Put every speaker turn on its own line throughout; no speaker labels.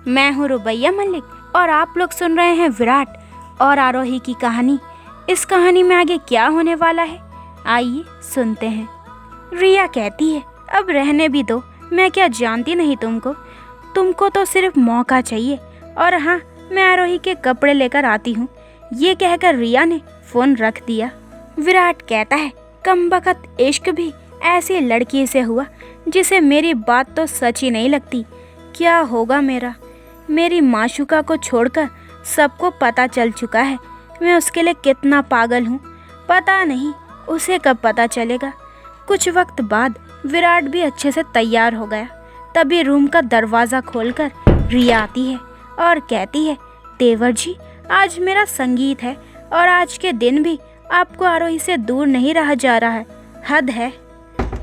मैं हूँ रुबैया मलिक और आप लोग सुन रहे हैं विराट और आरोही की कहानी। इस कहानी में आगे क्या होने वाला है, आइए सुनते हैं। रिया कहती है, अब रहने भी दो, मैं क्या जानती नहीं तुमको तो सिर्फ मौका चाहिए। और हाँ, मैं आरोही के कपड़े लेकर आती हूँ। ये कहकर रिया ने फोन रख दिया। विराट कहता है, कमबख्त इश्क भी ऐसी लड़की से हुआ जिसे मेरी बात तो सच ही नहीं लगती। क्या होगा मेरी माशूका को छोड़कर सबको पता चल चुका है। मैं उसके लिए कितना पागल हूँ, पता नहीं उसे कब पता चलेगा। कुछ वक्त बाद विराट भी अच्छे से तैयार हो गया। तभी रूम का दरवाज़ा खोलकर रिया आती है और कहती है, देवर जी, आज मेरा संगीत है और आज के दिन भी आपको आरोही से दूर नहीं रहा जा रहा है, हद है।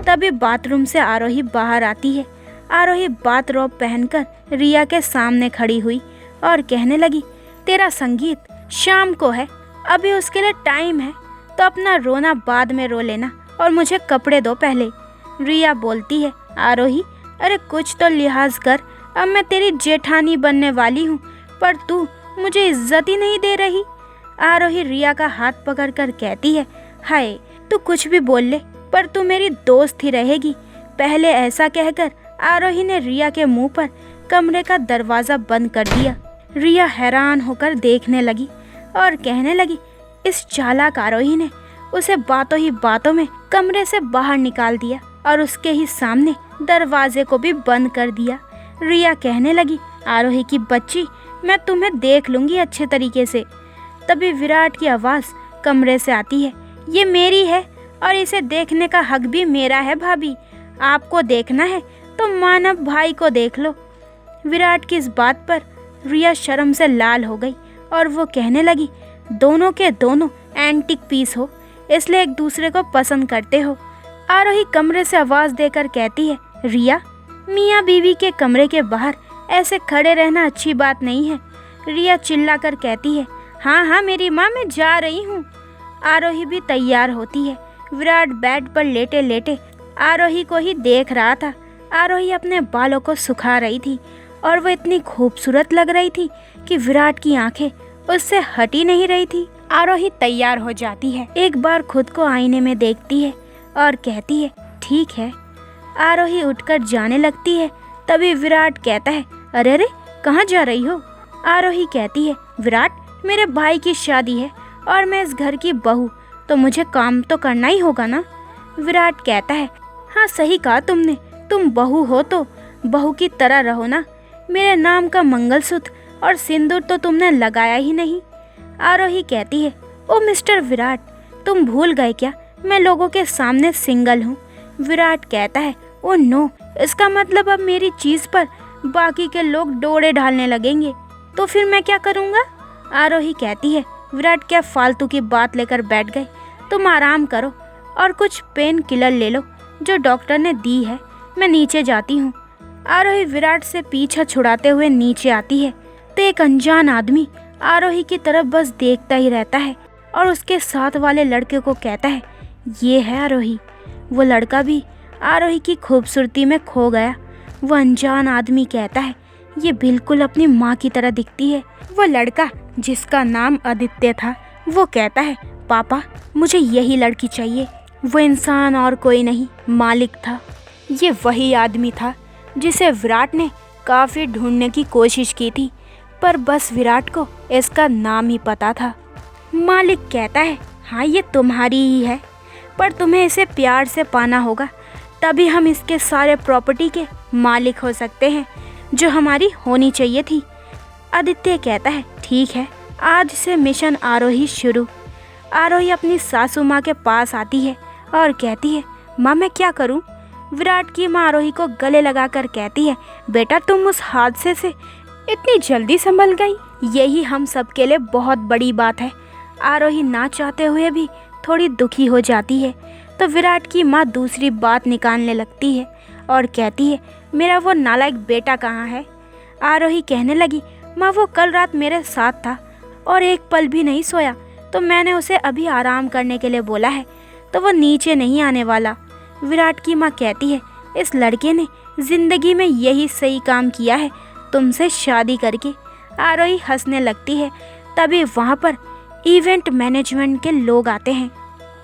तभी बाथरूम से आरोही बाहर आती है। आरोही बाथरोब पहनकर रिया के सामने खड़ी हुई और कहने लगी, तेरा संगीत शाम को है, अभी उसके लिए टाइम है, तो अपना रोना बाद में रो लेना और मुझे कपड़े दो पहले। रिया बोलती है, आरोही, अरे कुछ तो लिहाज कर, अब मैं तेरी जेठानी बनने वाली हूँ, पर तू मुझे इज्जत ही नहीं दे रही। आरोही रिया का हाथ पकड़कर कहती है, हाय, तू कुछ भी बोल ले, पर तू मेरी दोस्त ही रहेगी। पहले ऐसा कहकर आरोही ने रिया के मुंह पर कमरे का दरवाज़ा बंद कर दिया। रिया हैरान होकर देखने लगी और कहने लगी, इस चालाक आरोही ने उसे बातों ही बातों में कमरे से बाहर निकाल दिया और उसके ही सामने दरवाजे को भी बंद कर दिया। रिया कहने लगी, आरोही की बच्ची, मैं तुम्हें देख लूंगी अच्छे तरीके से। तभी विराट की आवाज़ कमरे से आती है, ये मेरी है और इसे देखने का हक भी मेरा है भाभी। आपको देखना है तो मानव भाई को देख लो। विराट की इस बात पर रिया शर्म से लाल हो गई और वो कहने लगी, दोनों के दोनों एंटिक पीस हो, इसलिए एक दूसरे को पसंद करते हो। आरोही कमरे से आवाज़ देकर कहती है, रिया, मियाँ बीवी के कमरे के बाहर ऐसे खड़े रहना अच्छी बात नहीं है। रिया चिल्लाकर कहती है, हाँ हाँ मेरी माँ, मैं जा रही हूँ। आरोही भी तैयार होती है। विराट बेड पर लेटे लेटे आरोही को ही देख रहा था। आरोही अपने बालों को सुखा रही थी और वो इतनी खूबसूरत लग रही थी कि विराट की आंखें उससे हटी नहीं रही थी। आरोही तैयार हो जाती है, एक बार खुद को आईने में देखती है और कहती है, ठीक है। आरोही उठकर जाने लगती है। तभी विराट कहता है, अरे अरे, कहाँ जा रही हो? आरोही कहती है, विराट, मेरे भाई की शादी है और मैं इस घर की बहू, तो मुझे काम तो करना ही होगा ना। विराट कहता है, हाँ सही कहा तुमने, तुम बहू हो तो बहू की तरह रहो ना। मेरे नाम का मंगलसूत्र और सिंदूर तो तुमने लगाया ही नहीं। आरोही कहती है, ओ मिस्टर विराट, तुम भूल गए क्या, मैं लोगों के सामने सिंगल हूँ। विराट कहता है, ओ नो, इसका मतलब अब मेरी चीज़ पर बाकी के लोग डोरे डालने लगेंगे, तो फिर मैं क्या करूँगा? आरोही कहती है, विराट क्या फालतू की बात लेकर बैठ गए, तुम आराम करो और कुछ पेन किलर ले लो जो डॉक्टर ने दी है, मैं नीचे जाती हूँ। आरोही विराट से पीछा छुड़ाते हुए नीचे आती है तो एक अनजान आदमी आरोही की तरफ बस देखता ही रहता है और उसके साथ वाले लड़के को कहता है, ये है आरोही। वो लड़का भी आरोही की खूबसूरती में खो गया। वो अनजान आदमी कहता है, ये बिल्कुल अपनी माँ की तरह दिखती है। वो लड़का, जिसका नाम आदित्य था, वो कहता है, पापा, मुझे यही लड़की चाहिए। वो इंसान और कोई नहीं, मालिक था। ये वही आदमी था जिसे विराट ने काफ़ी ढूंढने की कोशिश की थी, पर बस विराट को इसका नाम ही पता था। मालिक कहता है, हाँ ये तुम्हारी ही है, पर तुम्हें इसे प्यार से पाना होगा, तभी हम इसके सारे प्रॉपर्टी के मालिक हो सकते हैं जो हमारी होनी चाहिए थी। आदित्य कहता है, ठीक है, आज से मिशन आरोही शुरू। आरोही अपनी सासू माँ के पास आती है और कहती है, माँ मैं क्या करूँ? विराट की माँ आरोही को गले लगाकर कहती है, बेटा तुम उस हादसे से इतनी जल्दी संभल गई, यही हम सब के लिए बहुत बड़ी बात है। आरोही ना चाहते हुए भी थोड़ी दुखी हो जाती है तो विराट की माँ दूसरी बात निकालने लगती है और कहती है, मेरा वो नालायक बेटा कहाँ है? आरोही कहने लगी, माँ वो कल रात मेरे साथ था और एक पल भी नहीं सोया, तो मैंने उसे अभी आराम करने के लिए बोला है, तो वो नीचे नहीं आने वाला। विराट की माँ कहती है, इस लड़के ने ज़िंदगी में यही सही काम किया है, तुमसे शादी करके। आरोही हंसने लगती है। तभी वहाँ पर इवेंट मैनेजमेंट के लोग आते हैं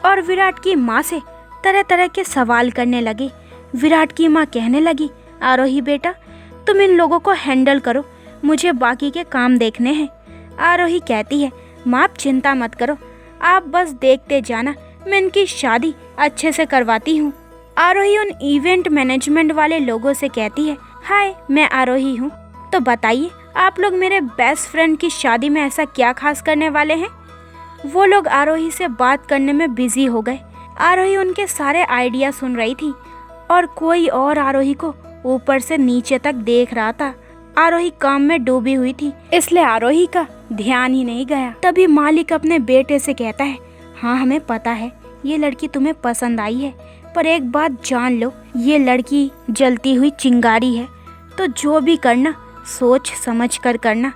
और विराट की माँ से तरह तरह के सवाल करने लगे। विराट की माँ कहने लगी, आरोही बेटा तुम इन लोगों को हैंडल करो, मुझे बाकी के काम देखने हैं। आरोही कहती है, माँ आप चिंता मत करो, आप बस देखते जाना, मैं इनकी शादी अच्छे से करवाती हूँ। आरोही उन इवेंट मैनेजमेंट वाले लोगों से कहती है, हाय मैं आरोही हूँ, तो बताइए आप लोग मेरे बेस्ट फ्रेंड की शादी में ऐसा क्या खास करने वाले हैं। वो लोग आरोही से बात करने में बिजी हो गए। आरोही उनके सारे आइडिया सुन रही थी और कोई और आरोही को ऊपर से नीचे तक देख रहा था। आरोही काम में डूबी हुई थी, इसलिए आरोही का ध्यान ही नहीं गया। तभी मालिक अपने बेटे से कहता है, हाँ हमें पता है ये लड़की तुम्हें पसंद आई है, पर एक बात जान लो, ये लड़की जलती हुई चिंगारी है, तो जो भी करना सोच समझ कर करना।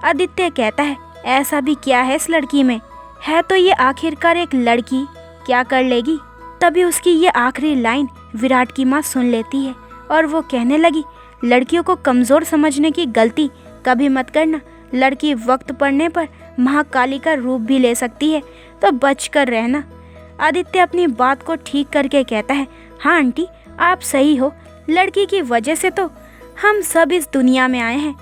आदित्य कहता है, ऐसा भी क्या है इस लड़की में, है तो ये आखिरकार एक लड़की, क्या कर लेगी। तभी उसकी ये आखिरी लाइन विराट की माँ सुन लेती है और वो कहने लगी, लड़कियों को कमज़ोर समझने की गलती कभी मत करना, लड़की वक्त पड़ने पर महाकाली का रूप भी ले सकती है, तो बच कर रहना। आदित्य अपनी बात को ठीक करके कहता है, हाँ आंटी आप सही हो, लड़की की वजह से तो हम सब इस दुनिया में आए हैं,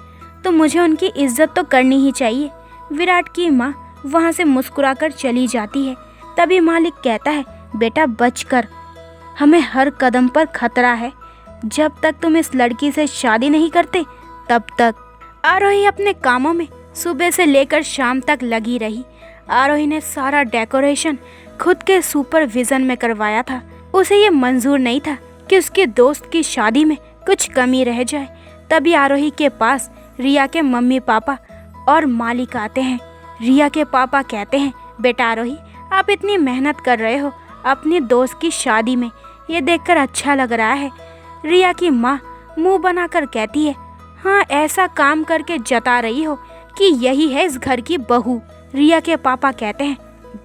तो मुझे उनकी इज्जत तो करनी ही चाहिए। विराट की माँ वहाँ से मुस्कुराकर चली जाती है। तभी मालिक कहता है, बेटा बच कर, हमें हर कदम पर खतरा है, जब तक तुम इस लड़की से शादी नहीं करते तब तक। आरोही अपने कामों में सुबह से लेकर शाम तक लगी रही। आरोही ने सारा डेकोरेशन खुद के सुपरविजन में करवाया था। उसे ये मंजूर नहीं था कि उसके दोस्त की शादी में कुछ कमी रह जाए। तभी आरोही के पास रिया के मम्मी पापा और मालिक आते हैं। रिया के पापा कहते हैं, बेटा आरोही आप इतनी मेहनत कर रहे हो अपनी दोस्त की शादी में, ये देखकर अच्छा लग रहा है। रिया की माँ मुंह बनाकर कहती है, हाँ ऐसा काम करके जता रही हो कि यही है इस घर की बहू। रिया के पापा कहते हैं,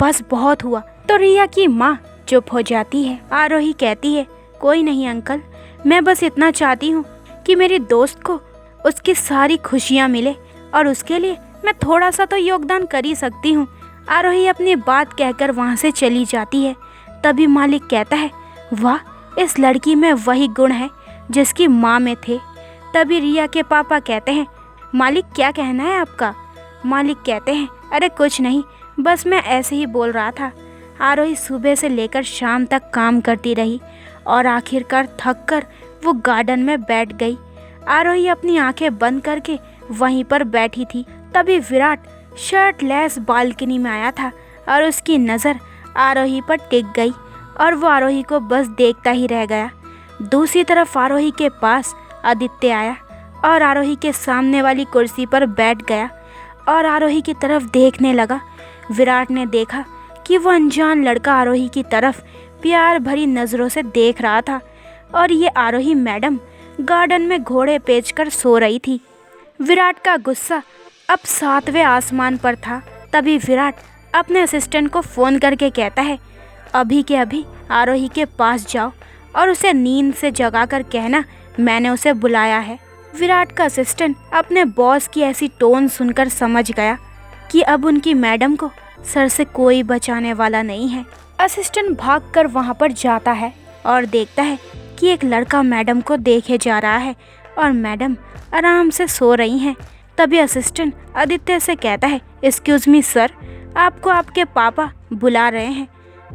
बस बहुत हुआ। तो रिया की माँ चुप हो जाती है। आरोही कहती है, कोई नहीं अंकल, मैं बस इतना चाहती हूँ कि मेरी दोस्त को उसकी सारी खुशियाँ मिले और उसके लिए मैं थोड़ा सा तो योगदान कर ही सकती हूँ। आरोही अपनी बात कहकर वहाँ से चली जाती है। तभी मालिक कहता है, वाह इस लड़की में वही गुण है जिसकी माँ में थे। तभी रिया के पापा कहते हैं, मालिक क्या कहना है आपका। मालिक कहते हैं, अरे कुछ नहीं, बस मैं ऐसे ही बोल रहा था। आरोही सुबह से लेकर शाम तक काम करती रही और आखिरकार थक कर वो गार्डन में बैठ गई। आरोही अपनी आंखें बंद करके वहीं पर बैठी थी। तभी विराट शर्टलेस बालकनी में आया था और उसकी नज़र आरोही पर टिक गई और वो आरोही को बस देखता ही रह गया। दूसरी तरफ आरोही के पास आदित्य आया और आरोही के सामने वाली कुर्सी पर बैठ गया और आरोही की तरफ देखने लगा। विराट ने देखा कि वो अनजान लड़का आरोही की तरफ प्यार भरी नज़रों से देख रहा था और ये आरोही मैडम गार्डन में घोड़े बेचकर सो रही थी। विराट का गुस्सा अब 7वें आसमान पर था। तभी विराट अपने असिस्टेंट को फ़ोन करके कहता है, अभी के अभी आरोही के पास जाओ और उसे नींद से जगाकर कहना मैंने उसे बुलाया है। विराट का असिस्टेंट अपने बॉस की ऐसी टोन सुनकर समझ गया कि अब उनकी मैडम को सर से कोई बचाने वाला नहीं है। असिस्टेंट भागकर वहां पर जाता है और देखता है कि एक लड़का मैडम को देखे जा रहा है और मैडम आराम से सो रही हैं। तभी असिस्टेंट आदित्य से कहता है, एक्सक्यूज़ मी सर, आपको आपके पापा बुला रहे हैं।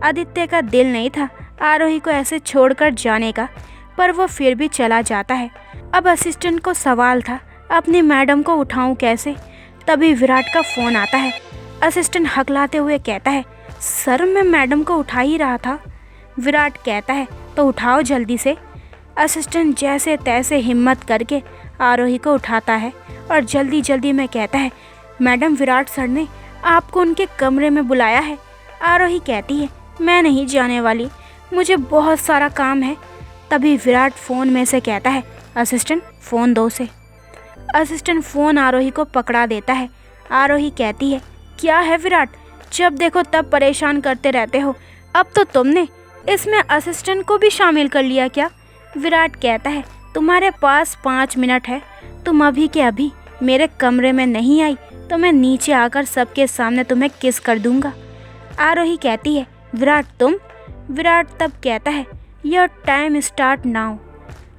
आदित्य का दिल नहीं था आरोही को ऐसे छोड़कर जाने का, पर वो फिर भी चला जाता है। अब असिस्टेंट को सवाल था, अपनी मैडम को उठाऊं कैसे। तभी विराट का फ़ोन आता है। असिस्टेंट हकलाते हुए कहता है, सर मैं मैडम को उठा ही रहा था। विराट कहता है, तो उठाओ जल्दी से। असिस्टेंट जैसे तैसे हिम्मत करके आरोही को उठाता है और जल्दी जल्दी में कहता है, मैडम विराट सर ने आपको उनके कमरे में बुलाया है। आरोही कहती है, मैं नहीं जाने वाली, मुझे बहुत सारा काम है। तभी विराट फ़ोन में से कहता है, असिस्टेंट फ़ोन दो से। असिस्टेंट फ़ोन आरोही को पकड़ा देता है। आरोही कहती है, क्या है विराट, जब देखो तब परेशान करते रहते हो, अब तो तुमने इसमें असिस्टेंट को भी शामिल कर लिया क्या। विराट कहता है, तुम्हारे पास 5 मिनट है। तुम अभी के अभी मेरे कमरे में नहीं आई तो मैं नीचे आकर सबके सामने तुम्हें किस कर दूंगा। आरोही कहती है, विराट तुम? विराट तब कहता है, योर टाइम स्टार्ट नाउ।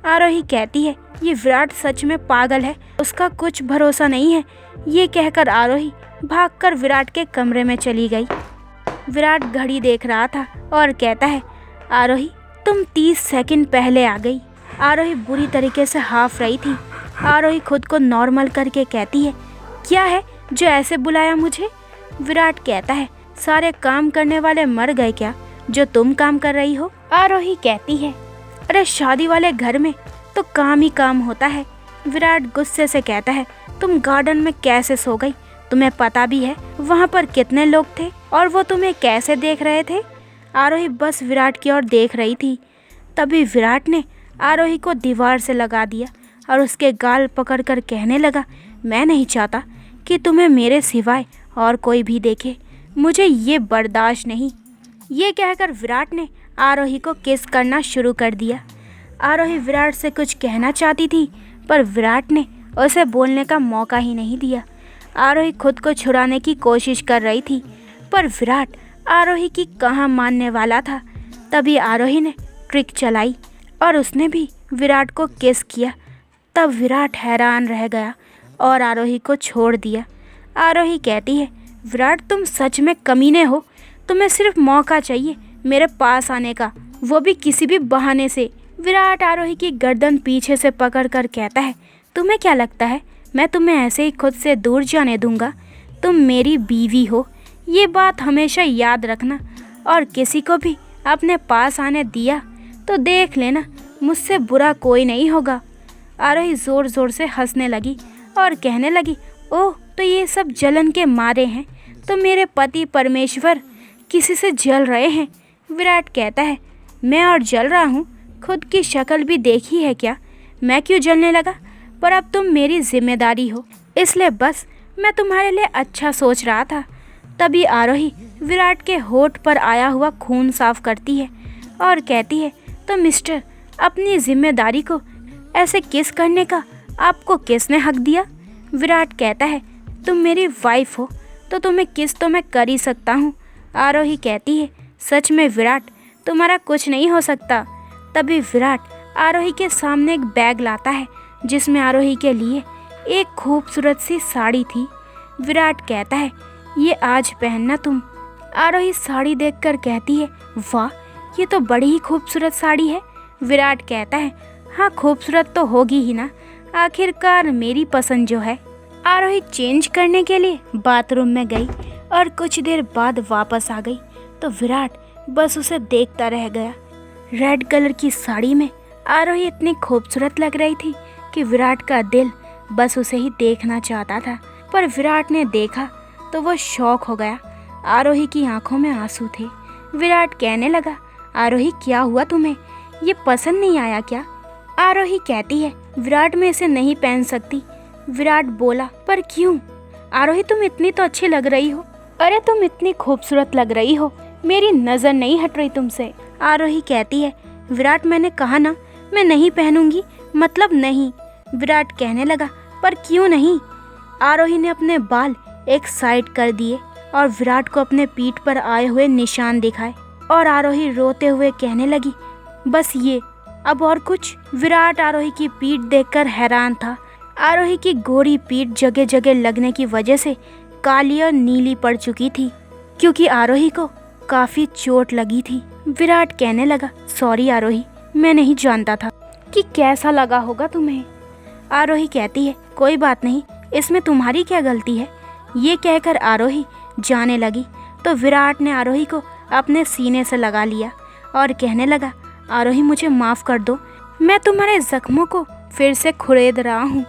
आरोही कहती है, ये विराट सच में पागल है, उसका कुछ भरोसा नहीं है। ये कहकर आरोही भागकर विराट के कमरे में चली गई। विराट घड़ी देख रहा था और कहता है, आरोही तुम 30 सेकंड पहले आ गई। आरोही बुरी तरीके से हाफ रही थी। आरोही खुद को नॉर्मल करके कहती है, क्या है जो ऐसे बुलाया मुझे? विराट कहता है, सारे काम करने वाले मर गए क्या जो तुम काम कर रही हो? आरोही कहती है, अरे शादी वाले घर में तो काम ही काम होता है। विराट गुस्से से कहता है, तुम गार्डन में कैसे सो गई? तुम्हें पता भी है वहाँ पर कितने लोग थे और वो तुम्हें कैसे देख रहे थे? आरोही बस विराट की ओर देख रही थी। तभी विराट ने आरोही को दीवार से लगा दिया और उसके गाल पकड़कर कहने लगा, मैं नहीं चाहता कि तुम्हें मेरे सिवाय और कोई भी देखे, मुझे ये बर्दाश्त नहीं। ये कहकर विराट ने आरोही को किस करना शुरू कर दिया। आरोही विराट से कुछ कहना चाहती थी पर विराट ने उसे बोलने का मौका ही नहीं दिया। आरोही खुद को छुड़ाने की कोशिश कर रही थी पर विराट आरोही की कहाँ मानने वाला था। तभी आरोही ने ट्रिक चलाई और उसने भी विराट को किस किया। तब विराट हैरान रह गया और आरोही को छोड़ दिया। आरोही कहती है, विराट तुम सच में कमीने हो। तुम्हें सिर्फ मौका चाहिए मेरे पास आने का, वो भी किसी भी बहाने से। विराट आरोही की गर्दन पीछे से पकड़कर कहता है, तुम्हें क्या लगता है मैं तुम्हें ऐसे ही खुद से दूर जाने दूंगा? तुम मेरी बीवी हो, ये बात हमेशा याद रखना। और किसी को भी अपने पास आने दिया तो देख लेना मुझसे बुरा कोई नहीं होगा। आरोही ज़ोर ज़ोर से हंसने लगी और कहने लगी, ओह तो ये सब जलन के मारे हैं, तो मेरे पति परमेश्वर किसी से जल रहे हैं। विराट कहता है, मैं और जल रहा हूँ? खुद की शक्ल भी देखी है क्या? मैं क्यों जलने लगा? पर अब तुम मेरी जिम्मेदारी हो, इसलिए बस मैं तुम्हारे लिए अच्छा सोच रहा था। तभी आरोही विराट के होठ पर आया हुआ खून साफ करती है और कहती है, तो मिस्टर अपनी जिम्मेदारी को ऐसे किस करने का आपको किसने हक दिया? विराट कहता है, तुम मेरी वाइफ हो तो तुम्हें किस तो मैं कर ही सकता हूँ। आरोही कहती है, सच में विराट तुम्हारा कुछ नहीं हो सकता। तभी विराट आरोही के सामने एक बैग लाता है जिसमें आरोही के लिए एक खूबसूरत सी साड़ी थी। विराट कहता है, ये आज पहनना तुम। आरोही साड़ी देखकर कहती है, वाह ये तो बड़ी ही खूबसूरत साड़ी है। विराट कहता है, हाँ खूबसूरत तो होगी ही ना, आखिरकार मेरी पसंद जो है। आरोही चेंज करने के लिए बाथरूम में गई और कुछ देर बाद वापस आ गई तो विराट बस उसे देखता रह गया। रेड कलर की साड़ी में आरोही इतनी खूबसूरत लग रही थी कि विराट का दिल बस उसे ही देखना चाहता था। पर विराट ने देखा तो वो शॉक हो गया। आरोही की आंखों में आंसू थे। विराट कहने लगा, आरोही क्या हुआ तुम्हें? ये पसंद नहीं आया क्या? आरोही कहती है, विराट मैं इसे नहीं पहन सकती। विराट बोला, पर क्यों? आरोही तुम इतनी तो अच्छी लग रही हो। अरे तुम इतनी खूबसूरत लग रही हो, मेरी नज़र नहीं हट रही तुमसे। आरोही कहती है, विराट मैंने कहा ना मैं नहीं पहनूंगी, मतलब नहीं। विराट कहने लगा, पर क्यों नहीं? आरोही ने अपने बाल एक साइड कर दिए और विराट को अपने पीठ पर आए हुए निशान दिखाए और आरोही रोते हुए कहने लगी, बस ये, अब और कुछ? विराट आरोही की पीठ देखकर हैरान था। आरोही की गोरी पीठ जगह जगह लगने की वजह से काली और नीली पड़ चुकी थी क्योंकि आरोही को काफ़ी चोट लगी थी। विराट कहने लगा, सॉरी आरोही, मैं नहीं जानता था कि कैसा लगा होगा तुम्हें। आरोही कहती है, कोई बात नहीं, इसमें तुम्हारी क्या गलती है। ये कहकर आरोही जाने लगी तो विराट ने आरोही को अपने सीने से लगा लिया और कहने लगा, आरोही मुझे माफ़ कर दो, मैं तुम्हारे ज़ख्मों को फिर से खुरेद रहा हूँ।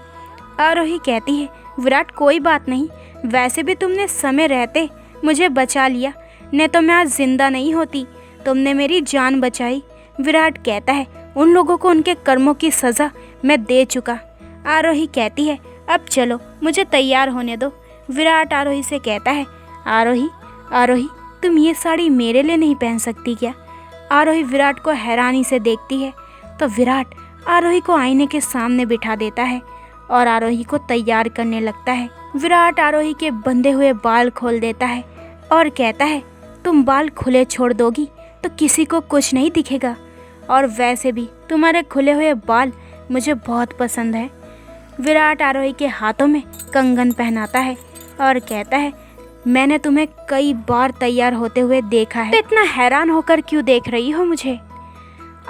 आरोही कहती है, विराट कोई बात नहीं, वैसे भी तुमने समय रहते मुझे बचा लिया, नहीं तो मैं आज जिंदा नहीं होती। तुमने मेरी जान बचाई। विराट कहता है, उन लोगों को उनके कर्मों की सज़ा मैं दे चुका। आरोही कहती है, अब चलो मुझे तैयार होने दो। विराट आरोही से कहता है, आरोही तुम ये साड़ी मेरे लिए नहीं पहन सकती क्या? आरोही विराट को हैरानी से देखती है तो विराट आरोही को आईने के सामने बिठा देता है और आरोही को तैयार करने लगता है। विराट आरोही के बंधे हुए बाल खोल देता है और कहता है, तुम बाल खुले छोड़ दोगी तो किसी को कुछ नहीं दिखेगा, और वैसे भी तुम्हारे खुले हुए बाल मुझे बहुत पसंद है। विराट आरोही के हाथों में कंगन पहनाता है और कहता है, मैंने तुम्हें कई बार तैयार होते हुए देखा है, तो इतना हैरान होकर क्यों देख रही हो मुझे?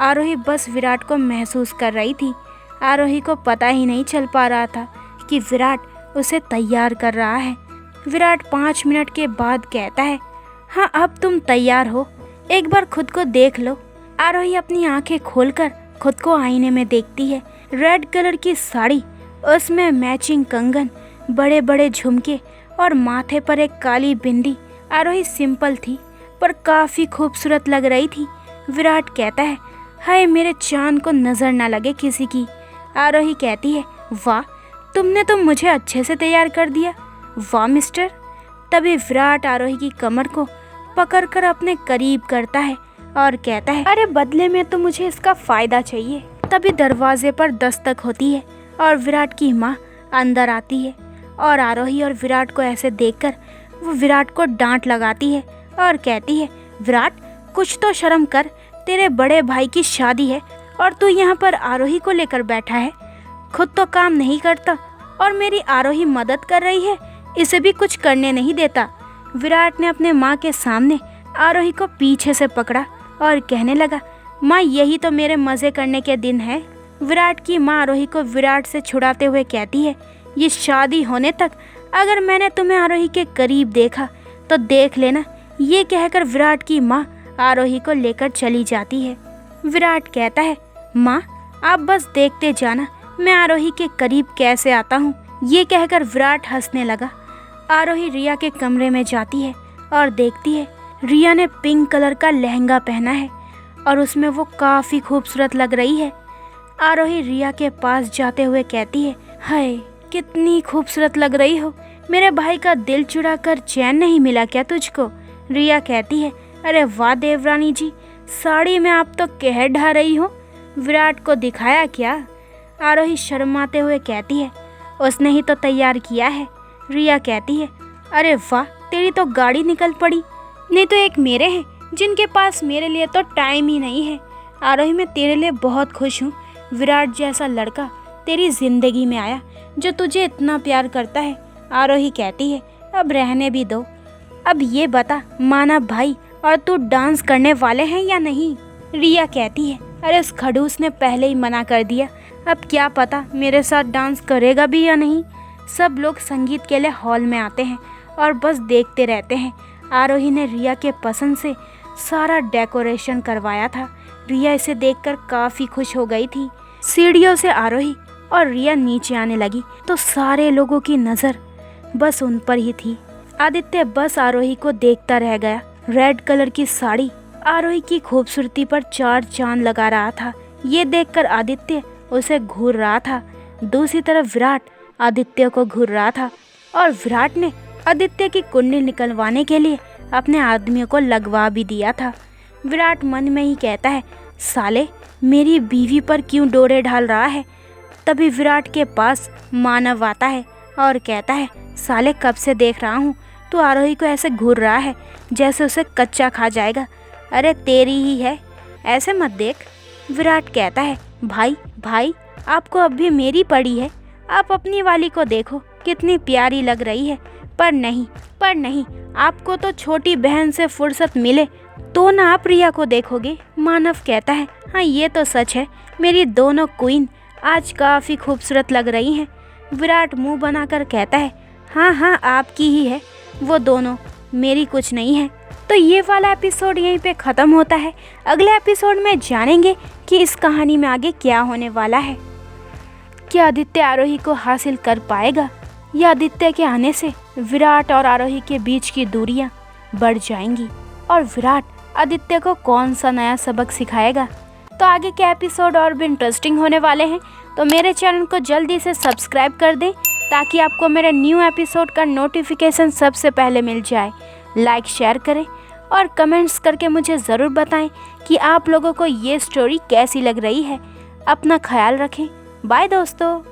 आरोही बस विराट को महसूस कर रही थी। आरोही को पता ही नहीं चल पा रहा था कि विराट उसे तैयार कर रहा है। विराट 5 मिनट के बाद कहता है, हाँ अब तुम तैयार हो, एक बार खुद को देख लो। आरोही अपनी आंखें खोलकर खुद को आईने में देखती है। रेड कलर की साड़ी, उसमें मैचिंग कंगन, बड़े बड़े झुमके और माथे पर एक काली बिंदी। आरोही सिंपल थी पर काफ़ी खूबसूरत लग रही थी। विराट कहता है, हाय मेरे चांद को नज़र ना लगे किसी की। आरोही कहती है, वाह तुमने तो मुझे अच्छे से तैयार कर दिया, वाह मिस्टर। तभी विराट आरोही की कमर को पकड़कर अपने करीब करता है और कहता है, अरे बदले में तो मुझे इसका फ़ायदा चाहिए। तभी दरवाजे पर दस्तक होती है और विराट की माँ अंदर आती है और आरोही और विराट को ऐसे देखकर वो विराट को डांट लगाती है और कहती है, विराट कुछ तो शर्म कर, तेरे बड़े भाई की शादी है और तू यहाँ पर आरोही को लेकर बैठा है। खुद तो काम नहीं करता और मेरी आरोही मदद कर रही है, इसे भी कुछ करने नहीं देता। विराट ने अपने माँ के सामने आरोही को पीछे से पकड़ा और कहने लगा, माँ यही तो मेरे मज़े करने के दिन है। विराट की माँ आरोही को विराट से छुड़ाते हुए कहती है, ये शादी होने तक अगर मैंने तुम्हें आरोही के करीब देखा तो देख लेना। ये कहकर विराट की माँ आरोही को लेकर चली जाती है। विराट कहता है, माँ आप बस देखते जाना मैं आरोही के करीब कैसे आता हूँ। ये कहकर विराट हंसने लगा। आरोही रिया के कमरे में जाती है और देखती है रिया ने पिंक कलर का लहंगा पहना है और उसमें वो काफ़ी खूबसूरत लग रही है। आरोही रिया के पास जाते हुए कहती है, हाय कितनी खूबसूरत लग रही हो, मेरे भाई का दिल चुरा कर चैन नहीं मिला क्या तुझको? रिया कहती है, अरे वाह देवरानी जी, साड़ी में आप तो कहर ढा रही हो, विराट को दिखाया क्या? आरोही शर्माते हुए कहती है, उसने ही तो तैयार किया है। रिया कहती है, अरे वाह तेरी तो गाड़ी निकल पड़ी, नहीं तो एक मेरे हैं जिनके पास मेरे लिए तो टाइम ही नहीं है। आरोही मैं तेरे लिए बहुत खुश हूँ, विराट जैसा लड़का तेरी ज़िंदगी में आया जो तुझे इतना प्यार करता है। आरोही कहती है, अब रहने भी दो, अब ये बता मानव भाई और तू डांस करने वाले हैं या नहीं? रिया कहती है, अरे उस खड़ूस ने पहले ही मना कर दिया, अब क्या पता मेरे साथ डांस करेगा भी या नहीं। सब लोग संगीत के लिए हॉल में आते हैं और बस देखते रहते हैं। आरोही ने रिया के पसंद से सारा डेकोरेशन करवाया था। रिया इसे देखकर काफ़ी खुश हो गई थी। सीढ़ियों से आरोही और रिया नीचे आने लगी तो सारे लोगों की नज़र बस उन पर ही थी। आदित्य बस आरोही को देखता रह गया। रेड कलर की साड़ी आरोही की खूबसूरती पर 4 चांद लगा रहा था। ये देखकर आदित्य उसे घूर रहा था। दूसरी तरफ विराट आदित्य को घूर रहा था और विराट ने आदित्य की कुंडली निकलवाने के लिए अपने आदमियों को लगवा भी दिया था। विराट मन में ही कहता है, साले मेरी बीवी पर क्यों डोरे ढाल रहा है। तभी विराट के पास मानव आता है और कहता है, साले कब से देख रहा हूँ तू आरोही को ऐसे घूर रहा है जैसे उसे कच्चा खा जाएगा। अरे तेरी ही है, ऐसे मत देख। विराट कहता है, भाई आपको अब भी मेरी पड़ी है, आप अपनी वाली को देखो कितनी प्यारी लग रही है। पर नहीं आपको तो छोटी बहन से फुर्सत मिले तो ना आप रिया को देखोगे। मानव कहता है, हाँ ये तो सच है, मेरी दोनों क्वीन आज काफ़ी खूबसूरत लग रही हैं। विराट मुंह बनाकर कहता है, हाँ आपकी ही है, वो दोनों मेरी कुछ नहीं है। तो ये वाला एपिसोड यहीं पे ख़त्म होता है। अगले एपिसोड में जानेंगे कि इस कहानी में आगे क्या होने वाला है। क्या आदित्य आरोही को हासिल कर पाएगा या आदित्य के आने से विराट और आरोही के बीच की दूरियां बढ़ जाएंगी और विराट आदित्य को कौन सा नया सबक सिखाएगा? तो आगे के एपिसोड और भी इंटरेस्टिंग होने वाले हैं, तो मेरे चैनल को जल्दी से सब्सक्राइब कर दें ताकि आपको मेरे न्यू एपिसोड का नोटिफिकेशन सबसे पहले मिल जाए। लाइक शेयर करें और कमेंट्स करके मुझे ज़रूर बताएं कि आप लोगों को ये स्टोरी कैसी लग रही है। अपना ख्याल रखें। बाय दोस्तों।